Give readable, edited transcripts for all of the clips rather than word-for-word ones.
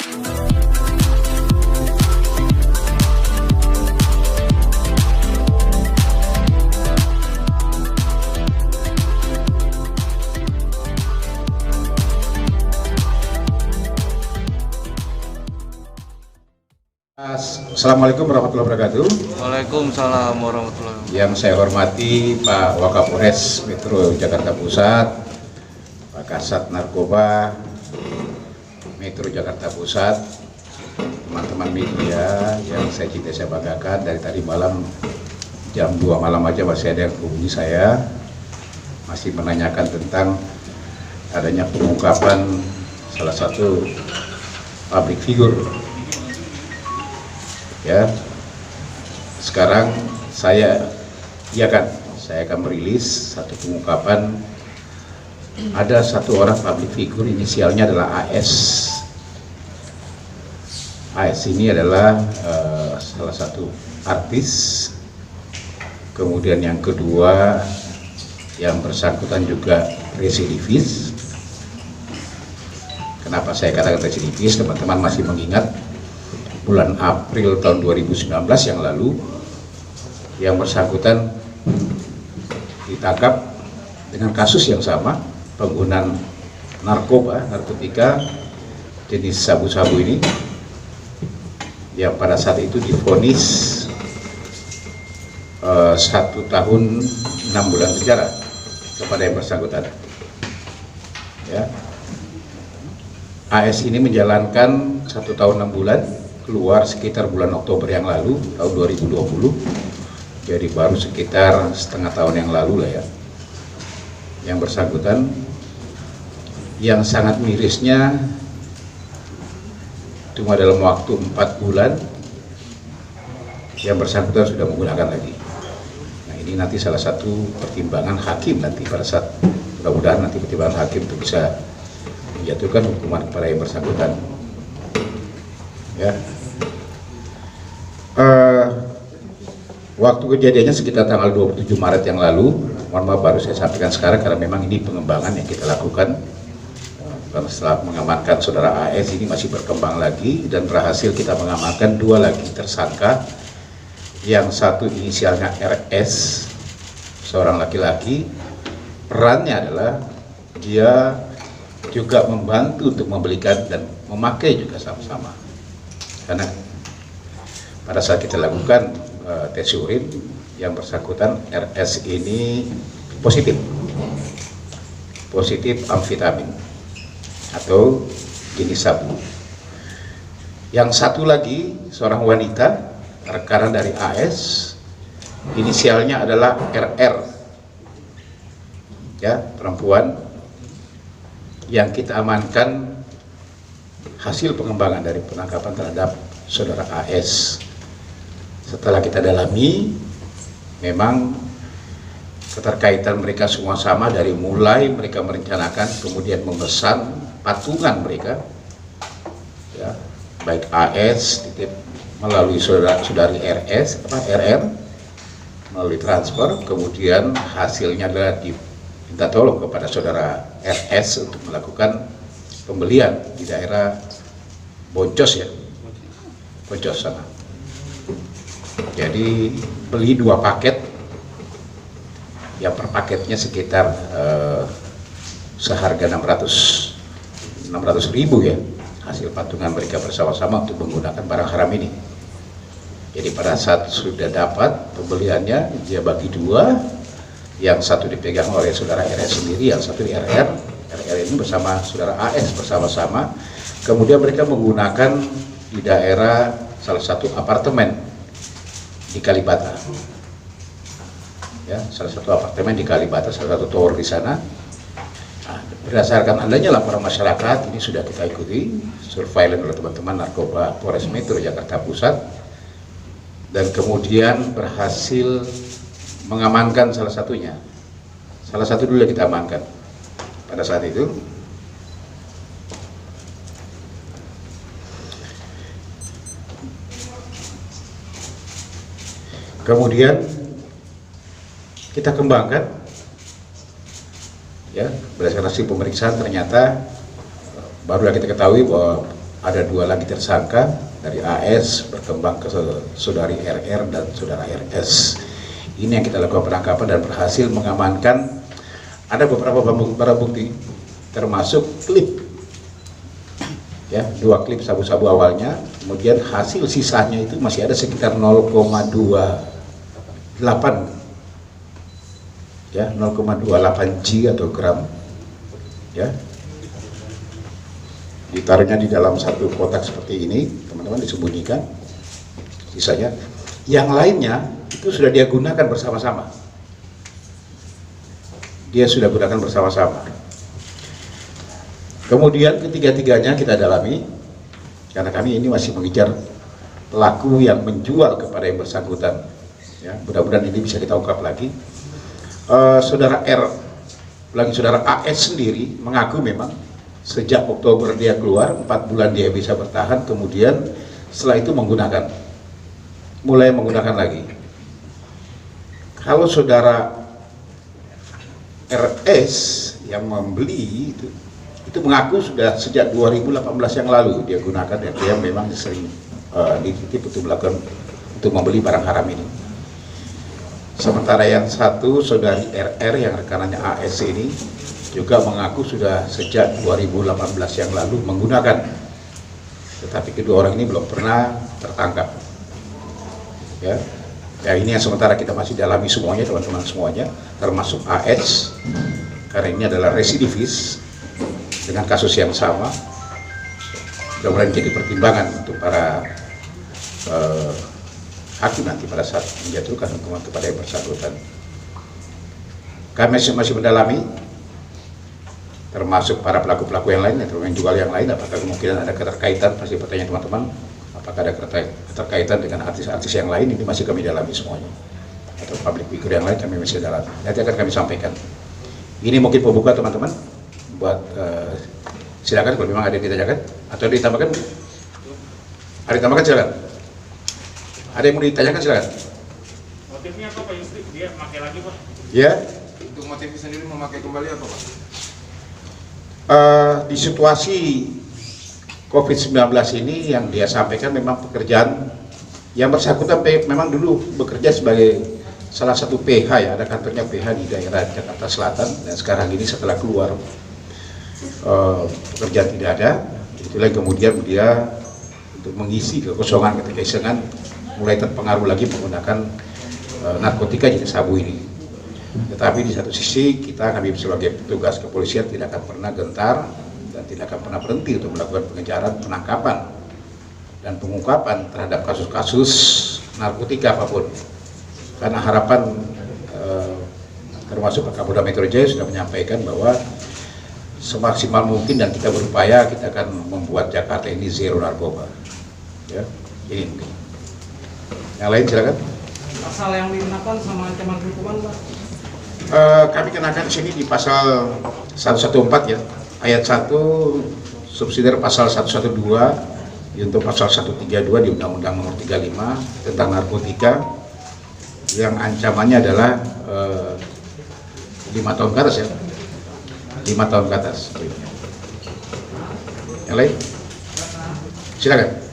Assalamualaikum warahmatullahi wabarakatuh. Waalaikumsalam warahmatullahi wabarakatuh. Yang saya hormati Pak Wakapolres Metro Jakarta Pusat, Pak Kasat Narkoba Metro Jakarta Pusat, teman-teman media yang saya cintai saya banggakan. Dari tadi malam jam 2 malam aja masih ada yang hubungi saya, masih menanyakan tentang adanya pengungkapan salah satu public figure. Ya, sekarang saya akan merilis satu pengungkapan. Ada satu orang public figure, inisialnya adalah AS. AS ini adalah salah satu artis. Kemudian yang kedua, yang bersangkutan juga residivis. Kenapa saya katakan residivis? Teman-teman masih mengingat bulan April tahun 2019 yang lalu, yang bersangkutan ditangkap dengan kasus yang sama, penggunaan narkotika jenis sabu-sabu ini, yang pada saat itu divonis 1 tahun 6 bulan penjara kepada yang bersangkutan. Ya. AS ini menjalankan 1 tahun 6 bulan, keluar sekitar bulan Oktober yang lalu, tahun 2020. Jadi baru sekitar setengah tahun yang lalu lah ya. Yang bersangkutan, yang sangat mirisnya, cuma dalam waktu 4 bulan, yang bersangkutan sudah menggunakan lagi. Nah, ini nanti salah satu pertimbangan hakim nanti pada saat, mudah-mudahan nanti pertimbangan hakim itu bisa menjatuhkan hukuman kepada yang bersangkutan. Ya. Waktu kejadiannya sekitar tanggal 27 Maret yang lalu. Mohon maaf baru saya sampaikan sekarang karena memang ini pengembangan yang kita lakukan. Setelah mengamankan saudara AS, ini masih berkembang lagi dan berhasil kita mengamankan 2 lagi tersangka. Yang satu inisialnya RS, seorang laki-laki. Perannya adalah dia juga membantu untuk membelikan dan memakai juga sama-sama. Karena pada saat kita lakukan tes urin, yang bersangkutan RS ini positif amfetamin atau jenis sabu. Yang satu lagi seorang wanita rekanan dari AS, inisialnya adalah RR, ya, perempuan yang kita amankan hasil pengembangan dari penangkapan terhadap saudara AS. Setelah kita dalami, memang keterkaitan mereka semua sama, dari mulai mereka merencanakan, kemudian memesan patungan mereka, ya, baik AS titip melalui saudari RR melalui transfer, kemudian hasilnya adalah diminta tolong kepada saudara RS untuk melakukan pembelian di daerah Boncos, ya, Boncos sana. Jadi beli 2 paket, yang per paketnya sekitar seharga 600.000 ya, hasil patungan mereka bersama-sama untuk menggunakan barang haram ini. Jadi pada saat sudah dapat pembeliannya, dia bagi 2, yang satu dipegang oleh saudara RS sendiri, yang satu di RR ini bersama saudara AS bersama-sama. Kemudian mereka menggunakan di daerah salah satu apartemen di Kalibata, ya, salah satu apartemen di Kalibata, salah satu tower di sana. Nah, berdasarkan adanya laporan masyarakat, ini sudah kita ikuti surveillance oleh teman-teman narkoba Polres Metro Jakarta Pusat, dan kemudian berhasil mengamankan salah satunya. Salah satu dulu yang kita amankan pada saat itu. Kemudian kita kembangkan, ya, berdasarkan hasil pemeriksaan ternyata barulah kita ketahui bahwa ada 2 lagi tersangka dari AS berkembang ke saudari RR dan saudara RS. Ini yang kita lakukan penangkapan dan berhasil mengamankan ada beberapa barang bukti termasuk klip, ya 2 klip sabu-sabu awalnya, kemudian hasil sisanya itu masih ada sekitar 0,28 ya 0,28 G atau gram, ya ditaruhnya di dalam satu kotak seperti ini, teman-teman, disembunyikan. Sisanya yang lainnya itu sudah dia gunakan bersama-sama, kemudian ketiga-tiganya kita dalami karena kami ini masih mengejar pelaku yang menjual kepada yang bersangkutan, ya mudah-mudahan ini bisa kita ungkap lagi. Saudara R lagi saudara AS sendiri mengaku memang sejak Oktober dia keluar, 4 bulan dia bisa bertahan, kemudian setelah itu mulai menggunakan lagi. Kalau saudara RS yang membeli itu mengaku sudah sejak 2018 yang lalu dia gunakan, dan dia memang sering dititip untuk membeli barang haram ini. Sementara yang satu saudari RR yang rekanannya AS ini juga mengaku sudah sejak 2018 yang lalu menggunakan, tetapi kedua orang ini belum pernah tertangkap. Ya, ini yang sementara kita masih dalami semuanya, teman-teman semuanya, termasuk AS, karena ini adalah residivis dengan kasus yang sama. Mudah-mudahan jadi pertimbangan untuk para hakim nanti pada saat menjatuhkan hukuman kepada yang bersangkutan. Kami masih mendalami, termasuk para pelaku-pelaku yang lain, yang jual yang lain, apakah kemungkinan ada keterkaitan, pasti pertanyaan teman-teman, apakah ada keterkaitan dengan artis-artis yang lain, ini masih kami dalami semuanya, atau public figure yang lain kami masih dalami, nanti akan kami sampaikan. Ini mungkin pembuka teman-teman, buat silakan kalau memang ada yang ditanyakan, atau ditambahkan, ada ditambahkan silakan, ada yang mau ditanyakan silakan. Motifnya apa Pak Yusri? Dia pakai lagi Pak? Ya. Untuk motifnya sendiri memakai kembali apa Pak? Di situasi COVID-19 ini yang dia sampaikan memang pekerjaan yang bersangkutan memang dulu bekerja sebagai salah satu PH, ya ada kantornya PH di daerah Jakarta Selatan, dan sekarang ini setelah keluar pekerjaan tidak ada, itulah kemudian dia untuk mengisi kekosongan ketika mulai terpengaruh lagi menggunakan narkotika jenis sabu ini. Tetapi di satu sisi kami sebagai petugas kepolisian tidak akan pernah gentar dan tidak akan pernah berhenti untuk melakukan pengejaran, penangkapan, dan pengungkapan terhadap kasus-kasus narkotika apapun. Karena harapan termasuk Pak Kapolda Metro Jaya sudah menyampaikan bahwa semaksimal mungkin dan kita berupaya kita akan membuat Jakarta ini zero narkoba. Ya, ini mungkin. Yang lain silakan. Pasal yang dikenakan sama ancaman hukuman Pak? Kami kenakan di sini di pasal 114 ya, ayat 1 subsidiar pasal 112 untuk pasal 132 di Undang-Undang Nomor 35 tentang narkotika yang ancamannya adalah 5 tahun ke atas ya, 5 tahun ke atas. Yang lain silakan.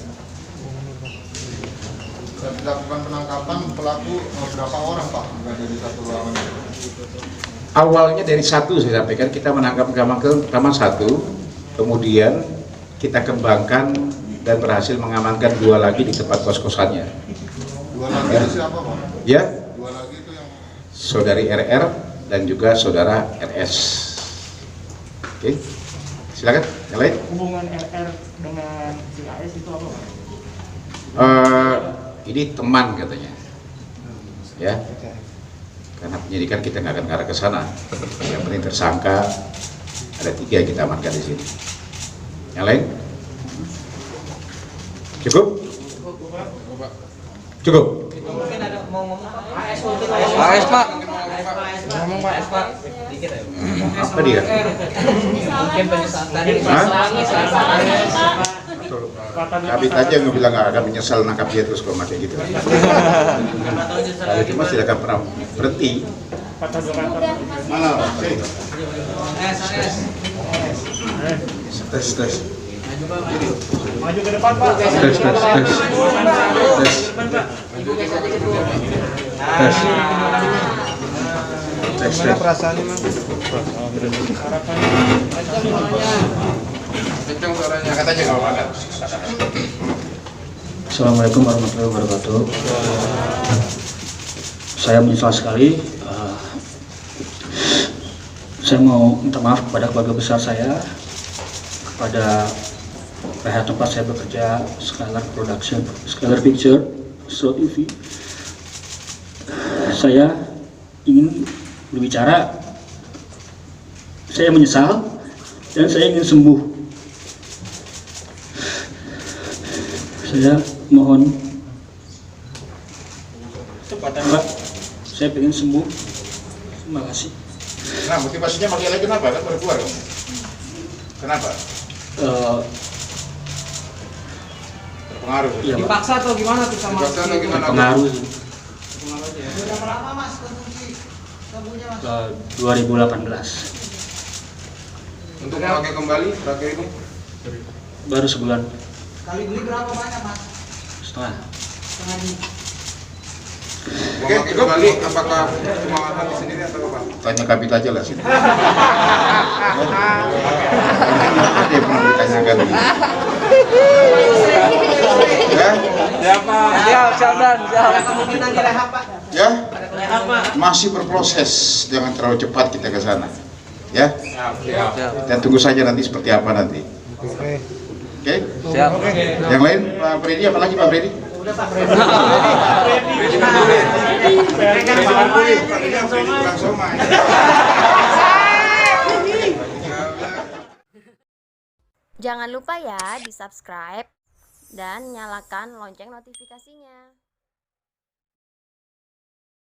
Dilakukan penangkapan pelaku berapa orang Pak? Enggak dari satu ruangan? Awalnya dari 1 saya sampaikan, kita menangkap pertama 1, kemudian kita kembangkan dan berhasil mengamankan 2 lagi di tempat kos-kosannya. 2 lagi itu siapa Pak? Ya, 2 lagi itu yang saudari RR dan juga saudara RS. Oke, silakan yang lain. Hubungan RR dengan si AS itu apa Pak? Ini teman katanya, ya. Karena penyidikan kita nggak akan ke arah ke sana. Yang penting tersangka ada 3 yang kita amankan di sini. Yang lain? Cukup? Cukup. Mungkin ada mau ngomong Pak? AS Pak. Ngomong Pak, Pak. Dikit ya. Apa dia? Mungkin penyesalan tadi Kami aja yang bilang nggak akan menyesal nangkap dia terus kalau pakai gitu. Kalau cuma tidak akan pernah berhenti. Mana? Tes. Maju ke depan, Pak. Tes. Gimana perasaannya, Mang? Kencang suaranya, katanya nggak apa-apa. Assalamualaikum warahmatullahi wabarakatuh. Saya menyesal sekali. Saya mau minta maaf kepada keluarga besar saya, kepada pihak tempat saya bekerja, Skylar Production, Skylar Picture, Astro TV. Saya ingin berbicara. Saya menyesal dan saya ingin sembuh. Saya mohon, Mbak, saya ingin sembuh. Terima kasih. Nah, motivasinya makin lagi kenapa? Kan baru keluar kamu. Kenapa? Terpengaruh. Iya, Pak. Dipaksa atau gimana tuh sama? Dipaksa atau gimana? Pengaruh Berapa lama Mas konsumsi sabunya Mas? 2018, Untuk memakai kembali terakhir ini? baru sebulan Kali beli berapa banyak Mas? setengah. Setengah ini. Memakai kembali apakah cuma hati sendiri atau apa? Tanya Kapita aja lah sini. Dia pernah ditanyakan. Ya? Siap dan siap. Ada kemungkinan direhab Pak? Ya? Ada direhab Pak? Masih berproses, jangan terlalu cepat kita ke sana. Ya? Kita tunggu saja nanti seperti apa nanti. Oke? Siap. Yang lain, Pak Freddy, apa lagi Pak Freddy? Udah Pak. Jangan lupa ya di subscribe dan nyalakan lonceng notifikasinya.